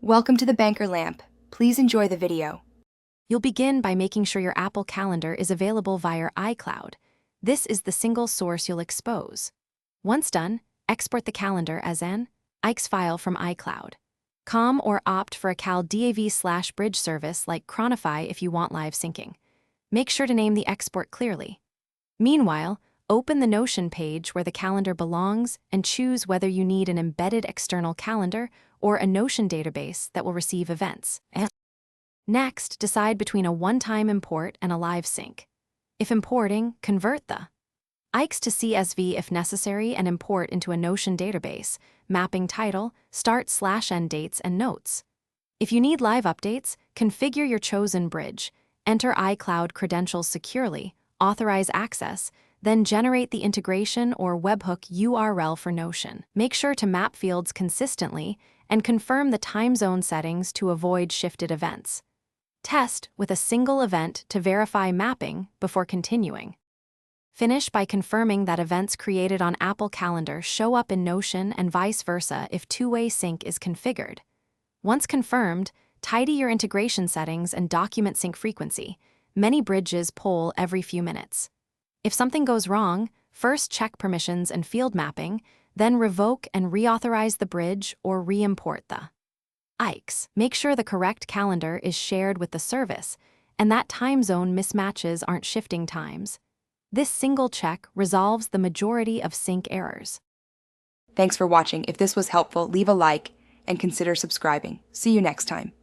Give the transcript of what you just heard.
Welcome to the Banker Lamp. Please enjoy the video. You'll begin by making sure your Apple Calendar is available via iCloud. This is the single source you'll expose. Once done, export the calendar as an IX file from iCloud. COM or opt for a Cal DAV/bridge service like Chronify if you want live syncing. Make sure to name the export clearly. Meanwhile, open the Notion page where the calendar belongs and choose whether you need an embedded external calendar or a Notion database that will receive events. Next, decide between a one-time import and a live sync. If importing, convert the IX to CSV if necessary and import into a Notion database, mapping title, start/end dates, and notes. If you need live updates, configure your chosen bridge, enter iCloud credentials securely, authorize access, then generate the integration or webhook URL for Notion. Make sure to map fields consistently and confirm the time zone settings to avoid shifted events. Test with a single event to verify mapping before continuing. Finish by confirming that events created on Apple Calendar show up in Notion and vice versa if two-way sync is configured. Once confirmed, tidy your integration settings and document sync frequency. Many bridges poll every few minutes. If something goes wrong, first check permissions and field mapping, then revoke and reauthorize the bridge or re-import the IX. Make sure the correct calendar is shared with the service and that time zone mismatches aren't shifting times. This single check resolves the majority of sync errors. Thanks for watching. If this was helpful, leave a like and consider subscribing. See you next time.